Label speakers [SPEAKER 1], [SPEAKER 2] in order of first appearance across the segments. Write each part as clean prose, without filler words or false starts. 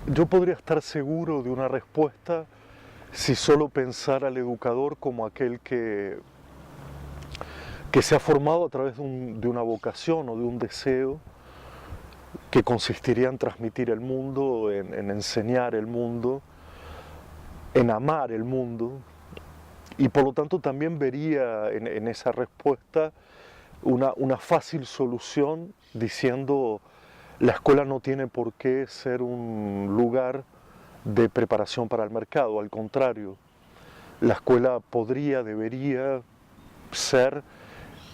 [SPEAKER 1] Yo podría estar seguro de una respuesta si solo pensara al educador como aquel que se ha formado a través de una vocación o de un deseo que consistiría en transmitir el mundo, en enseñar el mundo, en amar el mundo, y por lo tanto también vería en esa respuesta una fácil solución diciendo la escuela no tiene por qué ser un lugar de preparación para el mercado, al contrario, la escuela podría, debería ser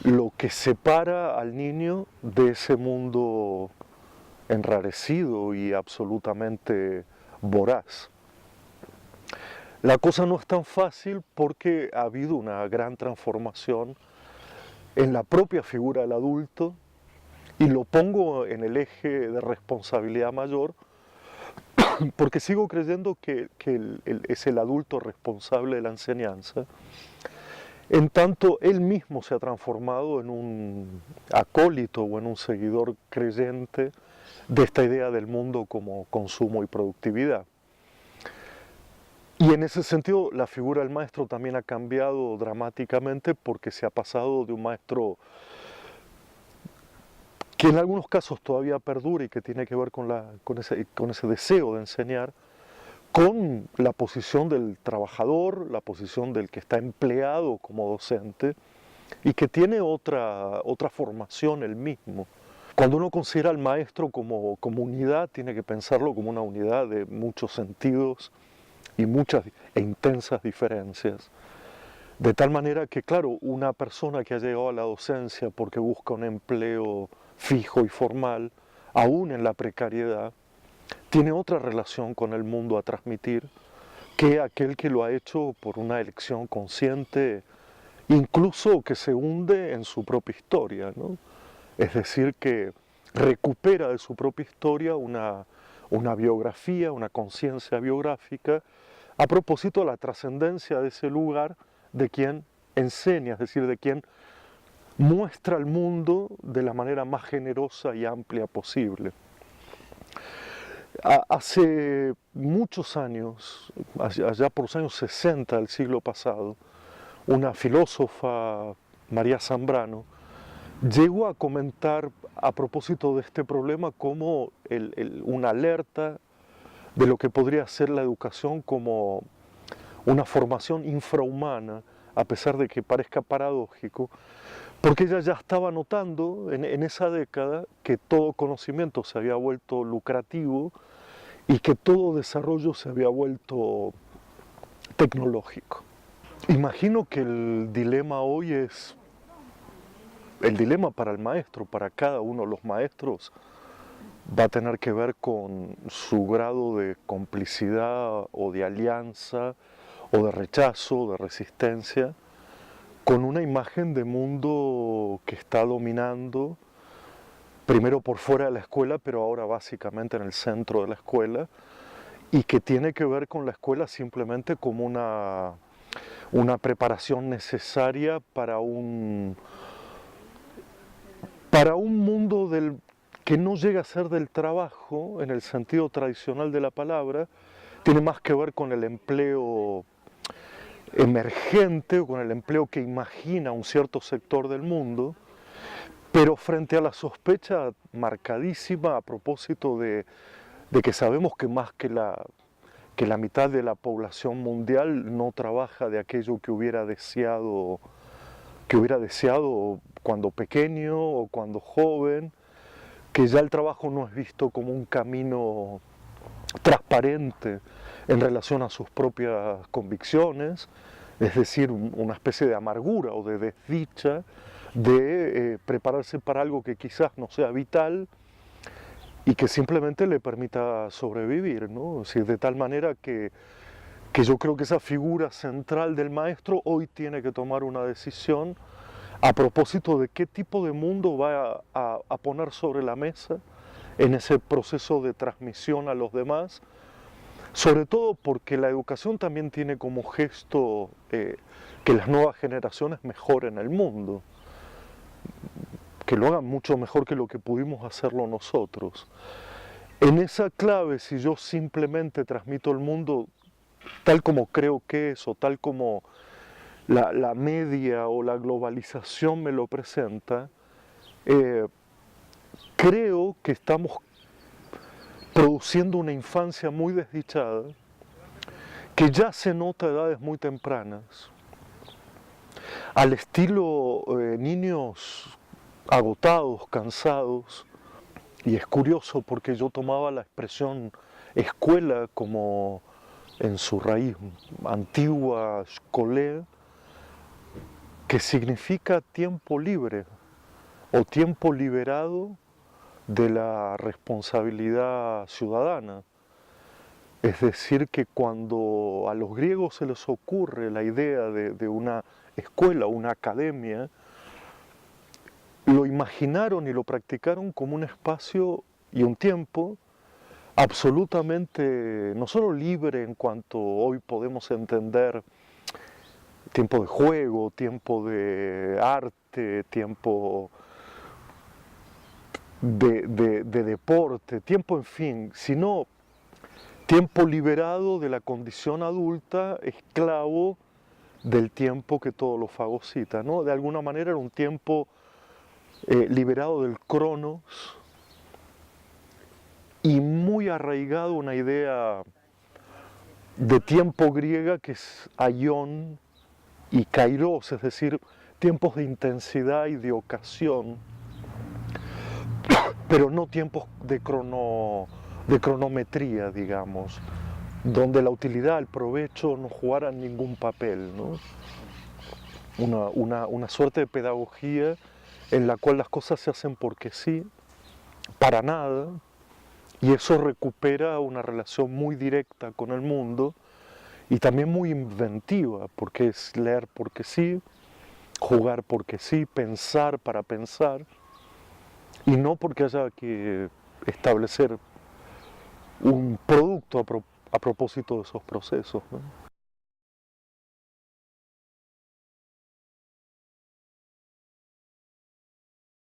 [SPEAKER 1] lo que separa al niño de ese mundo enrarecido y absolutamente voraz. La cosa no es tan fácil porque ha habido una gran transformación en la propia figura del adulto, y lo pongo en el eje de responsabilidad mayor porque sigo creyendo que es el adulto responsable de la enseñanza, en tanto él mismo se ha transformado en un acólito o en un seguidor creyente de esta idea del mundo como consumo y productividad. Y en ese sentido la figura del maestro también ha cambiado dramáticamente porque se ha pasado de un maestro que en algunos casos todavía perdura y que tiene que ver con ese deseo de enseñar, con la posición del trabajador, la posición del que está empleado como docente y que tiene otra formación él mismo. Cuando uno considera al maestro como unidad, tiene que pensarlo como una unidad de muchos sentidos y muchas e intensas diferencias. De tal manera que, claro, una persona que ha llegado a la docencia porque busca un empleo fijo y formal, aún en la precariedad, tiene otra relación con el mundo a transmitir que aquel que lo ha hecho por una elección consciente, incluso que se hunde en su propia historia, ¿no? Es decir, que recupera de su propia historia una biografía, una conciencia biográfica, a propósito de la trascendencia de ese lugar de quien enseña, es decir, de quien muestra al mundo de la manera más generosa y amplia posible. Hace muchos años, allá por los años 60 del siglo pasado, una filósofa, María Zambrano, llegó a comentar a propósito de este problema como una alerta de lo que podría ser la educación como una formación infrahumana, a pesar de que parezca paradójico, porque ella ya estaba notando en esa década que todo conocimiento se había vuelto lucrativo y que todo desarrollo se había vuelto tecnológico. Imagino que el dilema hoy es, el dilema para el maestro, para cada uno de los maestros, va a tener que ver con su grado de complicidad o de alianza o de rechazo, de resistencia, con una imagen de mundo que está dominando, primero por fuera de la escuela, pero ahora básicamente en el centro de la escuela, y que tiene que ver con la escuela simplemente como una preparación necesaria para un mundo que no llega a ser del trabajo en el sentido tradicional de la palabra, tiene más que ver con el empleo emergente o con el empleo que imagina un cierto sector del mundo, pero frente a la sospecha marcadísima a propósito de que sabemos que más que la mitad de la población mundial no trabaja de aquello que hubiera deseado cuando pequeño o cuando joven, que ya el trabajo no es visto como un camino transparente en relación a sus propias convicciones, es decir, una especie de amargura o de desdicha de prepararse para algo que quizás no sea vital y que simplemente le permita sobrevivir, ¿no? Es decir, de tal manera que yo creo que esa figura central del maestro hoy tiene que tomar una decisión a propósito de qué tipo de mundo va a poner sobre la mesa en ese proceso de transmisión a los demás, sobre todo porque la educación también tiene como gesto que las nuevas generaciones mejoren el mundo, que lo hagan mucho mejor que lo que pudimos hacerlo nosotros. En esa clave, si yo simplemente transmito el mundo tal como creo que es, o tal como la media o la globalización me lo presenta, creo que estamos produciendo una infancia muy desdichada, que ya se nota a edades muy tempranas, al estilo niños agotados, cansados. Y es curioso porque yo tomaba la expresión escuela como en su raíz antigua, skolé, que significa tiempo libre o tiempo liberado de la responsabilidad ciudadana. Es decir, que cuando a los griegos se les ocurre la idea de una escuela, una academia, lo imaginaron y lo practicaron como un espacio y un tiempo absolutamente, no solo libre en cuanto hoy podemos entender tiempo de juego, tiempo de arte, tiempo de deporte, tiempo en fin, sino tiempo liberado de la condición adulta, esclavo del tiempo que todo lo fagocita, ¿no? De alguna manera era un tiempo liberado del cronos y muy arraigado una idea de tiempo griega que es aion y kairos, es decir, tiempos de intensidad y de ocasión, pero no tiempos de cronometría, digamos, donde la utilidad, el provecho no jugaran ningún papel, ¿no? Una suerte de pedagogía en la cual las cosas se hacen porque sí, para nada, y eso recupera una relación muy directa con el mundo y también muy inventiva, porque es leer porque sí, jugar porque sí, pensar para pensar, y no porque haya que establecer un producto a propósito de esos procesos, ¿no?